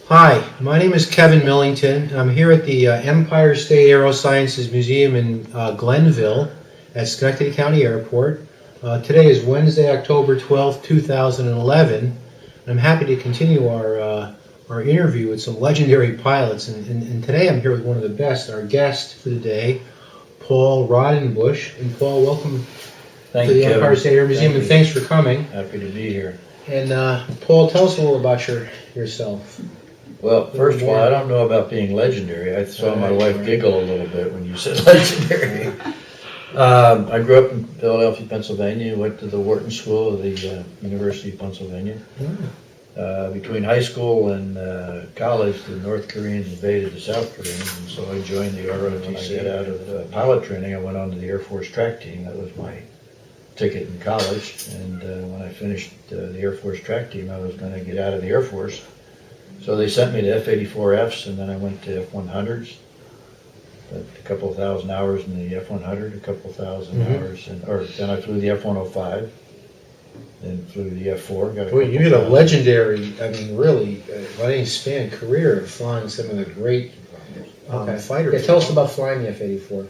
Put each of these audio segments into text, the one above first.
Hi, my name is Kevin Millington, and I'm here at the Empire State Aerosciences Museum in Glenville at Schenectady County Airport. Today is Wednesday, October 12th, 2011, and I'm happy to continue our interview with some legendary pilots. And today I'm here with one of the best, our guest for the day, Paul Raudenbush. And Paul, welcome Thank to you, the Kevin. Empire State Air Museum, Thank and you. thanks for coming. Happy to be here. And Paul, tell us a little about yourself. Well, first of all, I don't know about being legendary. I saw my wife giggle a little bit when you said legendary. I grew up in Philadelphia, Pennsylvania. Went to the Wharton School of the University of Pennsylvania. Between high school and college, the North Koreans invaded the South Koreans, and so I joined the ROTC. Out of pilot training, I went on to the Air Force track team. That was my ticket in college. And when I finished the Air Force track team, I was going to get out of the Air Force. So they sent me to F-84Fs, and then I went to F-100s. A couple of thousand hours in the F-100, a couple of thousand hours, then I flew the F-105, then flew the F-4. Boy, you had a legendary, really, by any span career of flying some of the great fighters. Yeah, tell us about flying the F-84.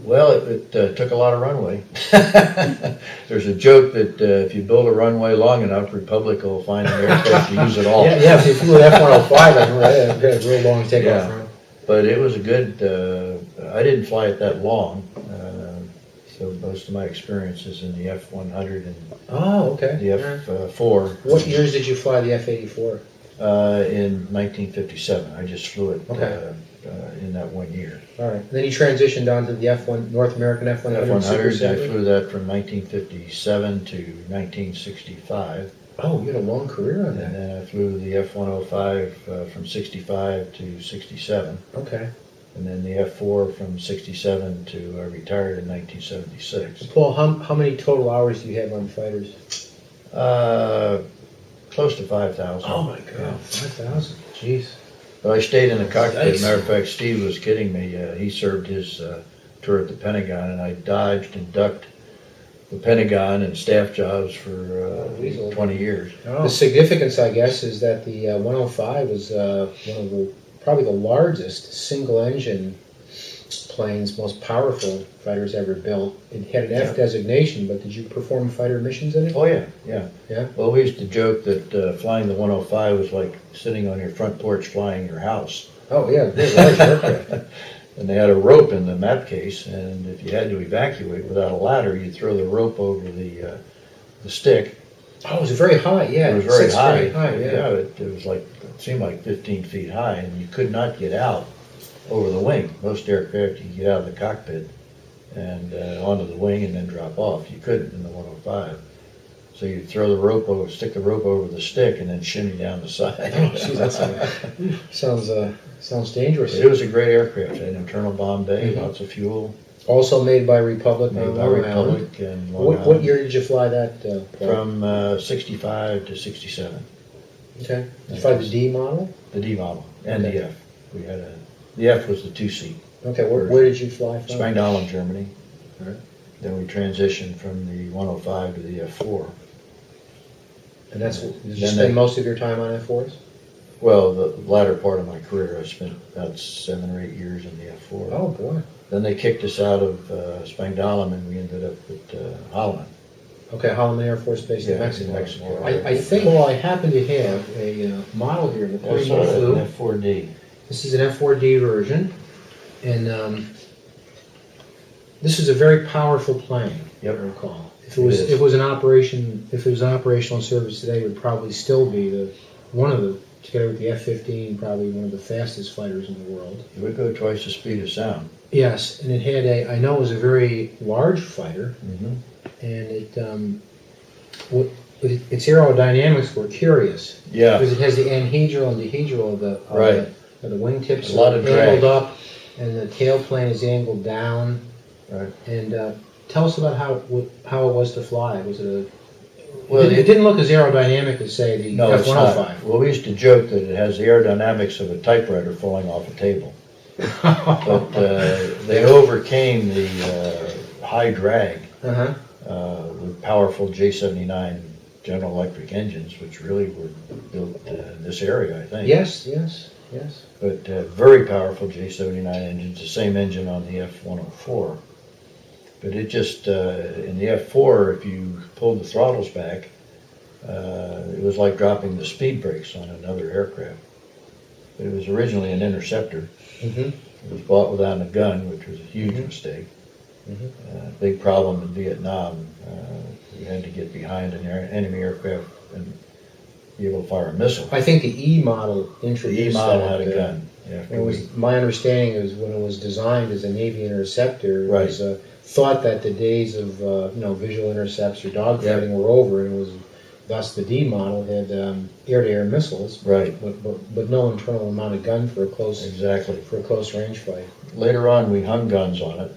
Well, it took a lot of runway. There's a joke that if you build a runway long enough, Republic will find an aircraft to use it all. Yeah, if you flew an F-105, I've got a real long takeoff run. But it was a good, I didn't fly it that long, so most of my experience is in the F-100 and the F-4. What years did you fly the F-84? In 1957. I just flew it in that 1 year. All right. Then you transitioned on to the F1, North American F-100. F-100, I flew that from 1957 to 1965. Oh, you had a long career on that. And then I flew the F-105 from 65 to 67. Okay. And then the F-4 from 67 to I retired in 1976. Paul, how many total hours do you have on fighters? Close to 5,000. Oh my God, 5,000. Jeez. But I stayed in the cockpit. As a matter of fact, Steve was kidding me. He served his tour at the Pentagon, and I dodged and ducked the Pentagon and staff jobs for 20 years. The significance, I guess, is that the 105 was one of probably the largest single-engine planes, most powerful fighters ever built. It had an F designation, but did you perform fighter missions in it? Oh yeah. Well, we used to joke that flying the 105 was like sitting on your front porch flying your house. Oh yeah, they're large aircraft. And they had a rope in the map case, and if you had to evacuate without a ladder, you'd throw the rope over the stick. Oh, it was very high, yeah. It was very high. Yeah. It was like, it seemed like 15 feet high, and you could not get out over the wing. Most aircraft, you could get out of the cockpit and onto the wing and then drop off. You couldn't in the 105. So you'd throw the rope over, stick the rope over the stick, and then shimmy down the side. Oh, geez, that sounds dangerous. It was a great aircraft. It had an internal bomb bay, lots of fuel. Also made by Republic. Made by Republic and What year did you fly that? From 65 to 67. Okay. Did you fly the D model? The D model and the F. We had the F was the 2-seat. Okay. Where did you fly from? Spangdahlem, Germany. All right. Then we transitioned from the 105 to the F4. And did you spend most of your time on F4s? Well, the latter part of my career, I spent about 7 or 8 years in the F4. Oh boy. Then they kicked us out of Spangdahlem, and we ended up at Holloman. Okay, Holloman Air Force Base in Mexico. Mexico. I think, I happen to have a model here. The plane you flew. An F4D. This is an F4D version, and this is a very powerful plane. Yep. I recall. If it was an operational service today, it would probably still be together with the F-15, probably one of the fastest fighters in the world. It would go twice the speed of sound. Yes, and it had I know it was a very large fighter, Mm-hmm. and its aerodynamics were curious. Yeah. Because it has the anhedral and dehedral of the wingtips A lot of drag. angled up, and the tailplane is angled down. Right. And tell us about how it was to fly. Was it a Well, it didn't look as aerodynamic as, say, the No, it's F-105. not. Well, we used to joke that it has the aerodynamics of a typewriter falling off a table. But they overcame the high drag with powerful J-79 General Electric engines, which really were built in this area, I think. Yes. But very powerful J79 engines, the same engine on the F104. But it just, in the F4, if you pulled the throttles back, it was like dropping the speed brakes on another aircraft. But it was originally an interceptor. Mm-hmm. It was bought without a gun, which was a huge mistake. Big problem in Vietnam. You had to get behind an enemy aircraft and be able to fire a missile. I think the E model introduced The E model that, had a gun. Yeah, It was my understanding is when it was designed as a Navy interceptor, it Right. was thought that the days of visual intercepts or dogfighting were over, and it was thus the D model had air-to-air missiles, Right. but no internal amount of gun for a close Exactly. range fight. Later on, we hung guns on it,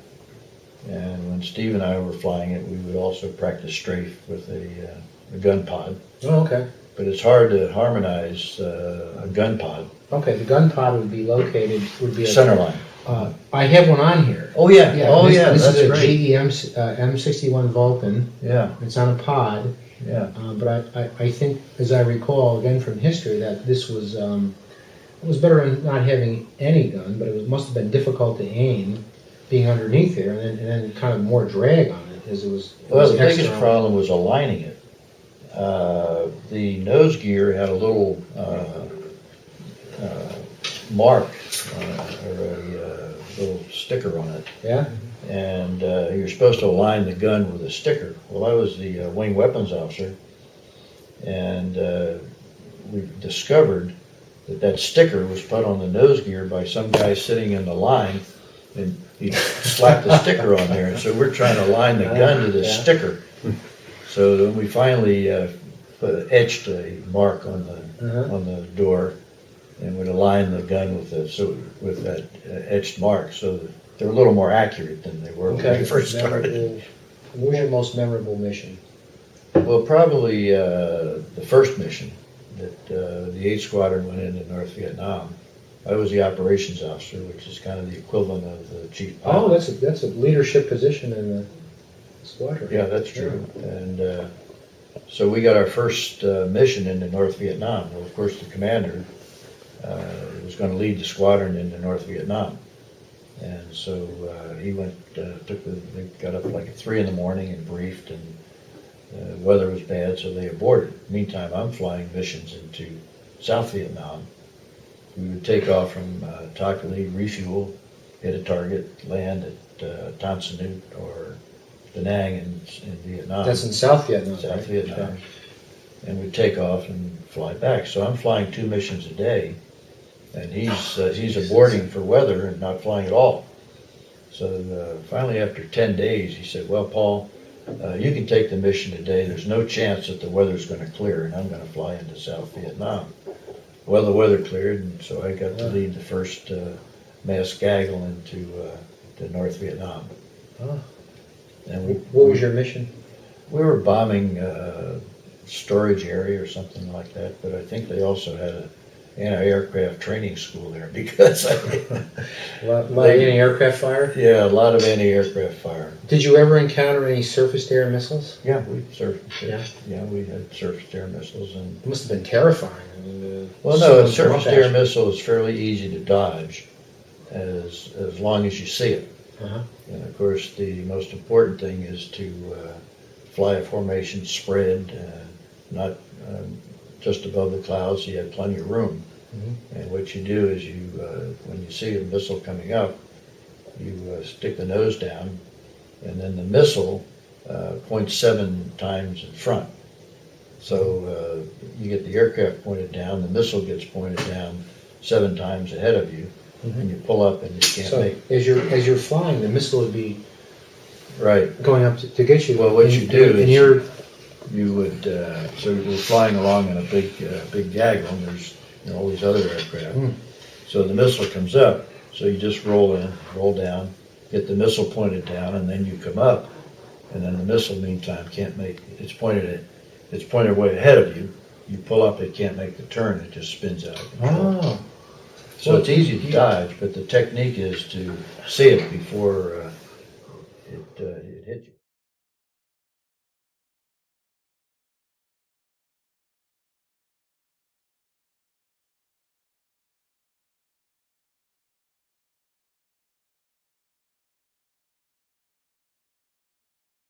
and when Steve and I were flying it, we would also practice strafe with a gun pod. Oh, okay. But it's hard to harmonize a gun pod. Okay, the gun pod would be located Centerline. I have one on here. Oh yeah. This That's is a great. GE M61 Vulcan. Yeah. It's on a pod. Yeah. But I think, as I recall, again from history, that this was it was better than not having any gun, but it must have been difficult to aim, being underneath there, and then kind of more drag on it as it was. Well, the biggest external. problem was aligning it. The nose gear had a little mark or a little sticker on it, Yeah. and you're supposed to align the gun with a sticker. Well, I was the wing weapons officer, and we discovered that sticker was put on the nose gear by some guy sitting in the line, and he slapped the sticker on there, and so we're trying to align the gun to the sticker. So then we finally etched a mark on the door, and would align the gun with that etched mark, so that they're a little more accurate than they were when we first started. What was your most memorable mission? Well, probably the first mission that the 8th Squadron went into North Vietnam. I was the operations officer, which is kind of the equivalent of the chief pilot. Oh, that's a leadership position in the squadron. Yeah, that's true. And so we got our first mission into North Vietnam. Well, of course, the commander was going to lead the squadron into North Vietnam. And so he went, they got up like at 3 in the morning and briefed, and the weather was bad, so they aborted. Meantime, I'm flying missions into South Vietnam. We would take off from Tak Ly, refuel, hit a target, land at Tan Son Nhut or Da Nang in Vietnam. That's in South Vietnam. South right? Vietnam. Okay. And we'd take off and fly back. So I'm flying 2 missions a day, and he's aborting for weather and not flying at all. So finally, after 10 days, he said, "Well, Paul, you can take the mission today. There's no chance that the weather's going to clear, and I'm going to fly into South Vietnam." Well, the weather cleared, and so I got to lead the first mass gaggle into to North Vietnam. Oh. And What was your mission? we were bombing storage area or something like that, but I think they also had an anti-aircraft training school there because A lot of anti-aircraft fire? yeah, a lot of anti-aircraft fire. Did you ever encounter any surface-to-air missiles? Yeah, we surfaced. Yeah. Yeah, we had surface-to-air missiles, and It must have been terrifying. I mean, well, no, a someone come up surface-to-air at you. missile is fairly easy to dodge, as long as you see it. Uh-huh. And of course, the most important thing is to fly a formation spread, not just above the clouds, so you have plenty of room. Mhm. And what you do is you, when you see a missile coming up, you stick the nose down, and then the missile points 7 times in front. So you get the aircraft pointed down, the missile gets pointed down 7 times ahead of you, and you pull up and you can't So make. as you're flying, the missile would be Right. going up to get you. Well, what you do and is you're you would, so we're flying along in a big gaggle, and there's all these other aircraft. So the missile comes up, so you just roll in, roll down, get the missile pointed down, and then you come up, and then the missile meantime can't make, it's pointed way ahead of you. You pull up, it can't make the turn, it just spins out of control. oh So it's easy to dodge, but the technique is to see it before